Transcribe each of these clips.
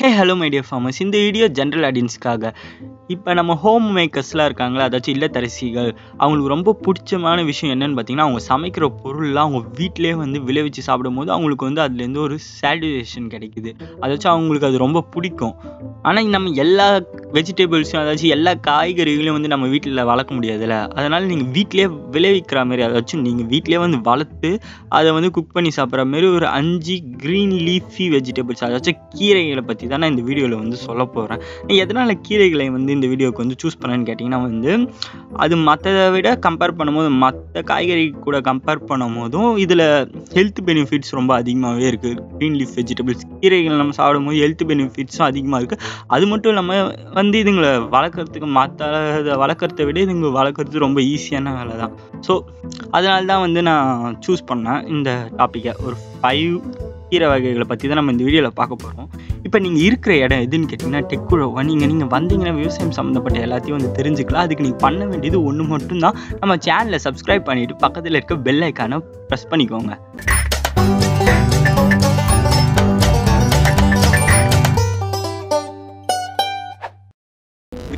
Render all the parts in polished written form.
Hey hello my dear farmers. இந்த video general ஆடியன்ஸ்க்காக. இப்போ நம்ம ஹோம் மேக்கர்ஸ்லாம் இருக்காங்களா, அதாச்சும் இல்லத்தரசிகள், அவங்களுக்கு ரொம்ப பிடிச்சமான விஷயம் என்னென்னு பார்த்தீங்கன்னா, அவங்க சமைக்கிற பொருள்லாம் அவங்க வீட்டிலே வந்து விளைவிச்சு சாப்பிடும்போது அவங்களுக்கு வந்து அதுலேருந்து ஒரு சாட்டிஸ்ஃபேக்ஷன் கிடைக்குது. அதாச்சும் அவங்களுக்கு அது ரொம்ப பிடிக்கும். ஆனால் நம்ம எல்லா வெஜிடபிள்ஸும் அதாச்சும் எல்லா காய்கறிகளையும் வந்து நம்ம வீட்டில் வளர்க்க முடியாதுல்ல. அதனால் நீங்கள் வீட்டிலே விளைவிக்கிற மாதிரி, அதாச்சும் நீங்கள் வீட்டிலே வந்து வளர்த்து அதை வந்து குக் பண்ணி சாப்பிட்ற மாதிரி ஒரு 5 க்ரீன் லீஃபி வெஜிடபிள்ஸ், அதாச்சும் கீரைகளை பற்றி தான் நான் இந்த வீடியோவில் வந்து சொல்ல போகிறேன். எதனால் கீரைகளை வந்து இந்த வீடியோவுக்கு வந்து சூஸ் பண்ணேன்னு கேட்டிங்கன்னா, வந்து அது மற்றதை விட கம்பேர் பண்ணும்போது, மற்ற காய்கறி கூட கம்பேர் பண்ணும் போதும் இதில் ஹெல்த் பெனிஃபிட்ஸ் ரொம்ப அதிகமாகவே இருக்குது. க்ரீன் லீஃப் வெஜிடபிள்ஸ் கீரைகள் நம்ம சாப்பிடும்போது ஹெல்த் பெனிஃபிட்ஸும் அதிகமாக இருக்குது. அது மட்டும் இல்லாமல் வந்து இதுங்களை வளர்க்குறதுக்கு மற்ற வளர்க்குறத விட இதுங்க வளர்க்குறது ரொம்ப ஈஸியான வேலை தான். ஸோ அதனால தான் வந்து நான் சூஸ் பண்ணேன் இந்த டாப்பிக்கை. ஒரு 5 கீரை வகைகளை பற்றி தான் நம்ம இந்த வீடியோவில் பார்க்க போகிறோம். இப்போ நீங்கள் இருக்கிற இடம் எதுன்னு கேட்டிங்கன்னா, டெக்குரோவா. நீங்கள் வந்தீங்கன்னா விவசாயம் சம்மந்தப்பட்ட எல்லாத்தையும் வந்து தெரிஞ்சுக்கலாம். அதுக்கு நீங்கள் பண்ண வேண்டியது ஒன்று மட்டும்தான், நம்ம சேனலை சப்ஸ்கிரைப் பண்ணிவிட்டு பக்கத்தில் இருக்க பெல் ஐக்கானை ப்ரெஸ் பண்ணிக்கோங்க.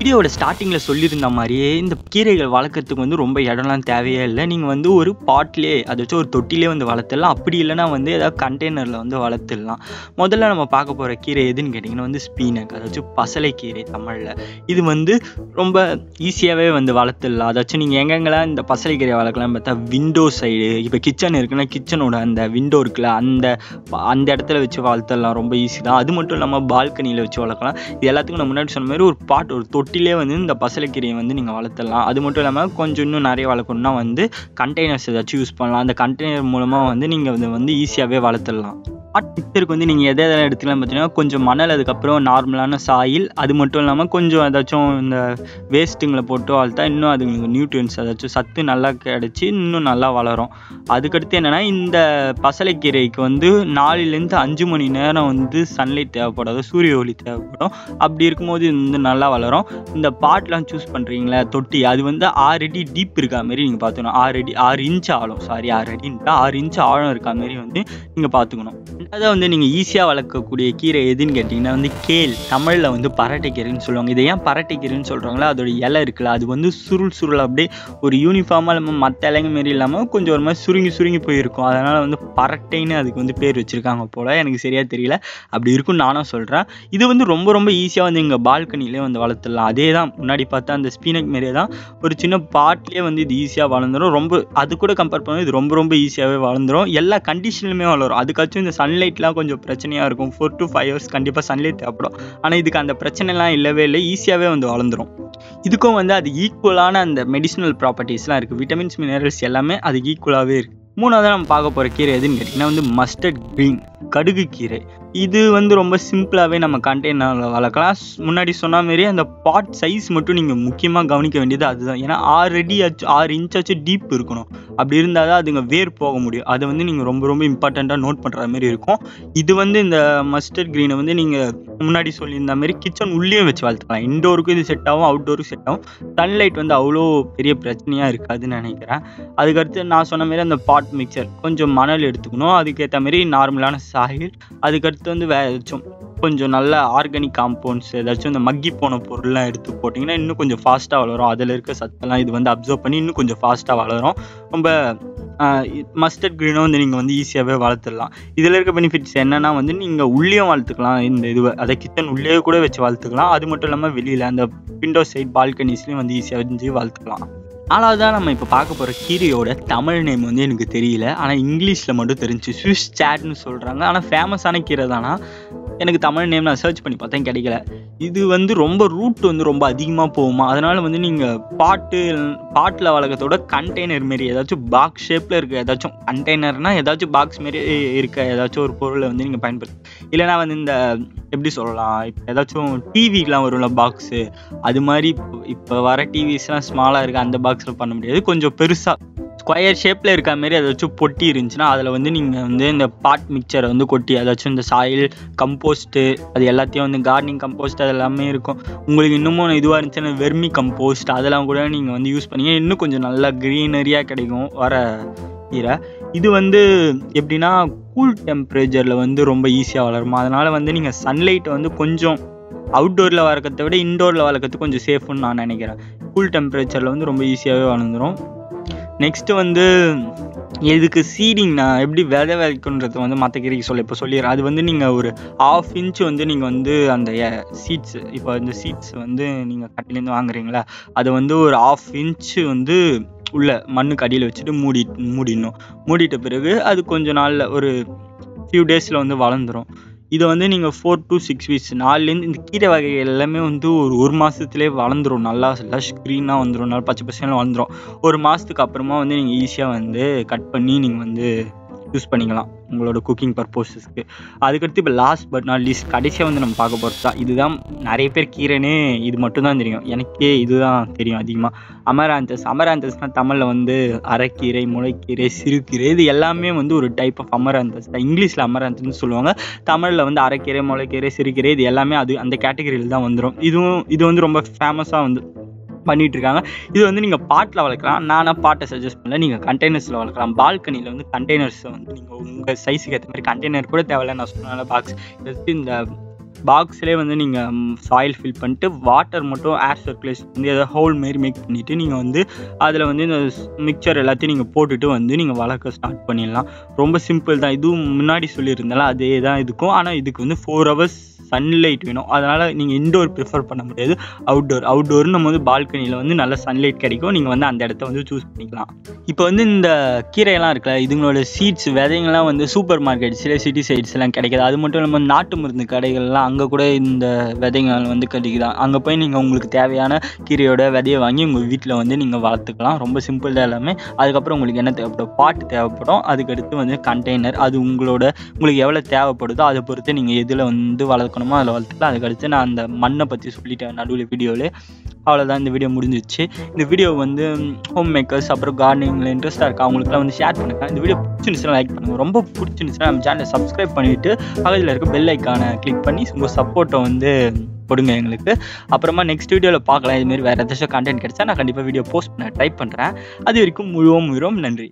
வீடியோவோட ஸ்டார்டிங்கில் சொல்லியிருந்த மாதிரியே இந்த கீரைகள் வளர்க்குறதுக்கு வந்து ரொம்ப இடம்லாம் தேவையே இல்லை. நீங்கள் வந்து ஒரு பாட்லேயே, அதாச்சும் ஒரு தொட்டிலே வந்து வளர்த்துடலாம். அப்படி இல்லைனா வந்து ஏதாவது கண்டெய்னரில் வந்து வளர்த்துடலாம். முதல்ல நம்ம பார்க்க போகிற கீரை எதுன்னு கேட்டிங்கன்னா வந்து ஸ்பீனக், அதாச்சும் பசலைக்கீரை தமிழில். இது வந்து ரொம்ப ஈஸியாகவே வந்து வளர்த்துடலாம். அதாச்சும் நீங்கள் எங்கெங்கெல்லாம் இந்த பசலைக்கீரை வளர்க்கலாம் பார்த்தா, விண்டோ சைடு, இப்போ கிச்சன் இருக்குன்னா கிச்சனோட அந்த விண்டோ இருக்குல்ல, அந்த இடத்துல வச்சு வளர்த்துடலாம். ரொம்ப ஈஸி தான். அது மட்டும் இல்லாமல் பால்கனியில் வச்சு வளர்க்கலாம். இது எல்லாத்துக்கும் நான் முன்னாடி சொன்ன மாதிரி ஒரு பாட், ஒரு தொட்டிலே வந்து இந்த பசலைக்கீரையை வந்து நீங்கள் வளர்த்துடலாம். அது மட்டும் இல்லாமல் கொஞ்சம் இன்னும் நிறைய வளர்க்கணும்னா வந்து கண்டெய்னர்ஸ் ஏதாச்சும் யூஸ் பண்ணலாம். அந்த கண்டெய்னர் மூலமாக வந்து நீங்கள் வந்து ஈஸியாகவே வளர்த்துடலாம். பாட் மிக்சருக்கு வந்து நீங்கள் எதெல்லாம் எடுத்துக்கலாம் பார்த்தீங்கன்னா, கொஞ்சம் மணல், அதுக்கப்புறம் நார்மலான சாயில், அது மட்டும் இல்லாமல் கொஞ்சம் ஏதாச்சும் இந்த வேஸ்ட்டுங்களை போட்டு வளர்த்தா இன்னும் அதுங்களுக்கு நியூட்ரியன்ஸ், அதாச்சும் சத்து நல்லா கிடச்சி இன்னும் நல்லா வளரும். அதுக்கடுத்து என்னென்னா, இந்த பசலைக்கீரைக்கு வந்து 4லேருந்து 5 மணி நேரம் வந்து சன்லைட் தேவைப்படாது, சூரிய ஒளி தேவைப்படும். அப்படி இருக்கும்போது இது வந்து நல்லா வளரும். இந்த பாட்லாம் சூஸ் பண்ணுறீங்களா தொட்டி, அது வந்து 6 அடி டீப் இருக்கா மாரி நீங்கள் பார்த்துக்கணும். 6 இன்ச் ஆழம், 6 இன்ச் ஆழம் இருக்கா மாரி வந்து நீங்கள் பார்த்துக்கணும். அதை வந்து நீங்கள் ஈஸியாக வளர்க்கக்கூடிய கீரை எதுன்னு கேட்டிங்கன்னா வந்து கேல், தமிழில் வந்து பரட்டைக்கீரைன்னு சொல்லுவாங்க. இதை ஏன் பரட்டைக்கீரைன்னு சொல்கிறாங்களோ, அதோட இலை இருக்குல்ல, அது வந்து சுருள் அப்படியே ஒரு யூனிஃபார்மாக இல்லாமல் மற்ற இலைங்க மாரி இல்லாமல் கொஞ்சம் ஒரு மாதிரி சுருங்கி போயிருக்கும். அதனால் வந்து பரட்டைன்னு அதுக்கு வந்து பேர் வச்சுருக்காங்க போல், எனக்கு சரியாக தெரியல. அப்படி இருக்குன்னு நானும் சொல்கிறேன். இது வந்து ரொம்ப ஈஸியாக வந்து எங்கள் பால்கனிலே வந்து வளர்த்துடலாம். அதே தான் முன்னாடி பார்த்தா அந்த ஸ்பீனக் மாரியே தான், ஒரு சின்ன பாட்லேயே வந்து இது ஈஸியாக வளர்ந்துடும். அது கூட கம்பேர் பண்ணால் இது ரொம்ப ஈஸியாகவே வளர்ந்துடும். எல்லா கண்டிஷன்லையுமே வளரும். அதுக்காச்சும் இந்த சன்லைட்லாம் கொஞ்சம் பிரச்சனையாக இருக்கும். 4 to 5 hours கண்டிப்பாக சன்லைட் தேவைப்படும். ஆனால் இதுக்கு அந்த பிரச்சனைலாம் இல்லவே இல்லை, ஈஸியாகவே வந்து வளர்ந்துடும். இதுக்கும் வந்து அது ஈக்குவலான அந்த மெடிசினல் ப்ராப்பர்ட்டிஸ்லாம் இருக்குது. விட்டமின்ஸ், மினரல்ஸ் எல்லாமே அது ஈக்குவலாகவே இருக்குது. மூணாவது நம்ம பார்க்க போகிற கீரை எதுன்னு கேட்டிங்கன்னா வந்து மஸ்டர்ட் க்ரீன், கடுகு கீரை. இது வந்து ரொம்ப சிம்பிளாகவே நம்ம கண்டெய்னரில் வளர்க்கலாம். முன்னாடி சொன்ன மாரி அந்த பாட் சைஸ் மட்டும் நீங்கள் முக்கியமாக கவனிக்க வேண்டியது அதுதான். ஏன்னா 6 இன்ச்சாச்சும் டீப் இருக்கணும். அப்படி இருந்தால் தான் அதுங்க வேர் போக முடியும். அதை வந்து நீங்கள் ரொம்ப இம்பார்ட்டண்ட்டாக நோட் பண்ணுற மாதிரி இருக்கும். இது வந்து இந்த மஸ்டர்ட் க்ரீனை வந்து நீங்கள் முன்னாடி சொல்லியிருந்த மாதிரி கிச்சன் உள்ளேயும் வச்சு வளர்த்துக்கலாம். இன்டோருக்கும் இது செட் ஆகும், அவுட்டோருக்கும் செட் ஆகும். சன்லைட் வந்து அவ்வளோ பெரிய பிரச்சனையாக இருக்காதுன்னு நினைக்கிறேன். அதுக்கடுத்து நான் சொன்ன மாதிரி அந்த பாட் மிக்சர், கொஞ்சம் மணல் எடுத்துக்கணும், அதுக்கேற்ற மாதிரி நார்மலான சாயில், அதுக்கடுத்து வந்து ஏதாச்சும் கொஞ்சம் நல்ல ஆர்கானிக் காம்பவுண்ட்ஸ், ஏதாச்சும் இந்த மக்கி போன பொருள்லாம் எடுத்து போட்டிங்கன்னா இன்னும் கொஞ்சம் ஃபாஸ்ட்டாக வளரும். அதில் இருக்க சத்தெல்லாம் இது வந்து அப்சர்வ் பண்ணி இன்னும் கொஞ்சம் ஃபாஸ்ட்டாக வளரும். ரொம்ப மஸ்டர்ட் க்ரீனை வந்து நீங்கள் வந்து ஈஸியாகவே வளர்த்துடலாம். இதில் இருக்க பெனிஃபிட்ஸ் என்னென்னா வந்து நீங்கள் உள்ளேயும் வளர்த்துக்கலாம். இந்த இதுவை அதை கிச்சன் உள்ளே கூட வச்சு வளர்த்துக்கலாம். அது மட்டும் இல்லாமல் வெளியில் அந்த விண்டோ சைட் பால்கனிஸ்லேயும் வந்து ஈஸியாக வந்து வளர்த்துக்கலாம். ஆனால் தான் நம்ம இப்போ பார்க்க போகிற கீரையோட தமிழ் நேம் வந்து எனக்கு தெரியல, ஆனால் இங்கிலீஷில் மட்டும் தெரிஞ்சு ஸ்விஸ் சாட்னு சொல்கிறாங்க. ஆனால் ஃபேமஸான கீரை தானா, எனக்கு தமிழ் நேம் நான் சர்ச் பண்ணி பார்த்தேன், கிடைக்கல. இது வந்து ரூட் வந்து ரொம்ப அதிகமாக போகுமா, அதனால் வந்து நீங்கள் பாட்டில் வளர்க்கறதோட கண்டெய்னர் மாரி ஏதாச்சும் பாக்ஸ் ஷேப்பில் இருக்க, ஏதாச்சும் கண்டெய்னர்னால் ஏதாச்சும் பாக்ஸ் மாரி இருக்க ஏதாச்சும் ஒரு பொருளை வந்து நீங்கள் பயன்படுத்து. இல்லைனா வந்து இந்த எப்படி சொல்லலாம், இப்போ ஏதாச்சும் டிவிக்கெலாம் வரும்ல பாக்ஸு, அது மாதிரி இப்போ வர டிவிஸ்லாம் ஸ்மாலாக இருக்குது, அந்த பாக்ஸில் பண்ண முடியாது. கொஞ்சம் பெருசாக ஸ்கொயர் ஷேப்பில் இருக்க மாரி ஏதாச்சும் பொட்டி இருந்துச்சுன்னா அதில் வந்து நீங்கள் வந்து இந்த பாட் மிக்சரை வந்து கொட்டி, ஏதாச்சும் இந்த சாயில் கம்போஸ்ட்டு அது எல்லாத்தையும் வந்து கார்டனிங் கம்போஸ்ட் அது எல்லாமே இருக்கும். உங்களுக்கு இன்னமும் இதுவாக இருந்துச்சுன்னா வெர்மி கம்போஸ்ட் அதெல்லாம் கூட நீங்கள் வந்து யூஸ் பண்ணிங்க, இன்னும் கொஞ்சம் நல்லா க்ரீனரியாக கிடைக்கும் வர கீரை. இது வந்து எப்படின்னா கூல் டெம்பரேச்சரில் வந்து ரொம்ப ஈஸியாக வளருமா. அதனால் வந்து நீங்கள் சன்லைட்டை வந்து கொஞ்சம் அவுட்டோரில் வளர்க்கறத விட இன்டோரில் வளர்க்கறது கொஞ்சம் சேஃப்னு நான் நினைக்கிறேன். கூல் டெம்பரேச்சரில் வந்து ரொம்ப ஈஸியாகவே வளர்ந்துடும். நெக்ஸ்ட்டு வந்து இதுக்கு சீடிங் நான் எப்படி விதை விதைக்குன்றது வந்து மற்ற கீரைக்கு இப்போ சொல்லிடுறேன். அது வந்து நீங்கள் ஒரு 1/2 இன்ச் வந்து நீங்கள் வந்து அந்த சீட்ஸ், இப்போ இந்த சீட்ஸ் வந்து நீங்கள் கட்டிலேருந்து வாங்குறீங்களா, அதை வந்து ஒரு 1/2 இன்ச்சு வந்து உள்ள மண்ணுக்கு அடியில் வச்சுட்டு மூடிடணும். மூடிட்ட பிறகு அது கொஞ்சம் நாளில் ஒரு ஃபியூ டேஸில் வந்து வளர்ந்துடும். இதை வந்து நீங்கள் 4 to 6 வீக்ஸ் 4லேருந்து இந்த கீரை வகைகள் எல்லாமே வந்து ஒரு மாதத்துலேயே வளர்ந்துடும். நல்லா லஷ் க்ரீனாக வந்துடும், நல்லா பச்சை பசங்க வந்துடும். ஒரு மாதத்துக்கு அப்புறமா வந்து நீங்கள் ஈஸியாக வந்து கட் பண்ணி நீங்கள் வந்து யூஸ் பண்ணிக்கலாம் உங்களோட குக்கிங் பர்பஸஸ்க்கு. அதுக்கடுத்து இப்போ லாஸ்ட் பட் நாட் லீஸ்ட் கடைசியாக வந்து நம்ம பார்க்க போகிறது தான். இதுதான் நிறைய பேர் கீரைனே இது மட்டும்தான் தெரியும். எனக்கே இதுதான் தெரியும் அதிகமாக. அமராந்தஸ்னால் தமிழில் வந்து அரைக்கீரை, முளைக்கீரை, சிறுகீரை, இது எல்லாமே வந்து ஒரு டைப் ஆஃப் அமராந்தஸ் தான். இங்கிலீஷில் அமராந்தஸ்ன்னு சொல்லுவாங்க. தமிழில் வந்து அரைக்கீரை, முளைக்கீரை, சிறுகீரை, இது எல்லாமே அந்த கேட்டகரியில் தான் வந்துடும். இது வந்து ரொம்ப ஃபேமஸாக வந்து பண்ணிட்டு இருக்காங்க. இது வந்து நீங்கள் பாட்டில் வளர்க்கலாம். நானாக பாட்டை சஜஸ்ட் பண்ணல, நீங்கள் கண்டெய்னர்ஸில் வளர்க்கலாம். பால்கனியில் வந்து கண்டெய்னர்ஸை வந்து நீங்கள் உங்கள் சைஸுக்கு ஏற்ற மாதிரி கண்டெய்னர் கூட தேவையில்லை. நான் சொன்னால பாக்ஸ் எடுத்து இந்த பாக்ஸ்லேயே வந்து நீங்கள் சாயில் ஃபில் பண்ணிட்டு வாட்டர் மட்டும் ஏர் சர்க்குலேஷன் வந்து ஏதாவது ஹோல் மாரி மேக் பண்ணிவிட்டு நீங்கள் வந்து அதில் வந்து இந்த மிக்சர் எல்லாத்தையும் நீங்கள் போட்டுட்டு வந்து நீங்கள் வளர்க்க ஸ்டார்ட் பண்ணிடலாம். ரொம்ப சிம்பிள் தான். இதுவும் முன்னாடி சொல்லியிருந்தாலும் அதே தான் இதுக்கும். ஆனால் இதுக்கு வந்து 4 hours சன்லைட் வேணும். அதனால் நீங்கள் இன்டோர் ப்ரிஃபர் பண்ண முடியாது, அவுட்டோர்னு நம்ம வந்து பால்கனியில் வந்து நல்ல சன்லைட் கிடைக்கும். நீங்கள் வந்து அந்த இடத்த வந்து சூஸ் பண்ணிக்கலாம். இப்போ வந்து இந்த கீரையெல்லாம் இருக்குல்ல, இதுங்களோட சீட்ஸ் விதைங்கள்லாம் வந்து சூப்பர் மார்க்கெட்ஸில் சிட்டி சைட்ஸ்லாம் கிடைக்கிது. அது மட்டும் இல்லாமல் நாட்டு மருந்து கடைகள்லாம் அங்கே கூட இந்த விதைகள் வந்து கிடைக்குதான். அங்கே போய் நீங்கள் உங்களுக்கு தேவையான கீரையோட விதையை வாங்கி உங்கள் வீட்டில் வந்து நீங்கள் வளர்த்துக்கலாம். ரொம்ப சிம்பிள் தான் எல்லாமே. அதுக்கப்புறம் உங்களுக்கு என்ன தேவைப்படும், பாட்டு தேவைப்படும். அதுக்கடுத்து வந்து கண்டெய்னர், அது உங்களுக்கு எவ்வளோ தேவைப்படுதோ அதை பொறுத்து நீங்கள் எதில் வந்து வளர்க்கணுமோ அதில் வளர்த்துக்கலாம். அதுக்கடுத்து நான் அந்த மண்ணை பற்றி சொல்லிட்டேன் நடுவில் வீடியோவில். அவ்வளோதான், இந்த வீடியோ முடிஞ்சிச்சு. இந்த வீடியோ வந்து ஹோம் மேக்கர்ஸ் அப்புறம் கார்டனிங்கில் இன்ட்ரெஸ்ட்டாக இருக்கா அவங்களுக்குலாம் வந்து ஷேர் பண்ணுங்கள். இந்த வீடியோ பிடிச்சிருந்துச்சுன்னா லைக் பண்ணுங்கள். ரொம்ப பிடிச்சிருந்துச்சுன்னா நம்ம சேனலை சப்ஸ்கிரைப் பண்ணிவிட்டு பக்கத்தில் இருக்க பெல் ஐக்கானை கிளிக் பண்ணி உங்கள் சப்போர்ட்டை வந்து கொடுங்க எங்களுக்கு. அப்புறமா நெக்ஸ்ட் வீடியோவில் பார்க்கலாம். இதுமாரி வேறு ஏதாச்சும் கண்டென்ட் கிடைச்சா நான் கண்டிப்பாக வீடியோ போஸ்ட் பண்ண ட்ரை பண்ணுறேன். அது வரைக்கும் முழுவதும் நன்றி.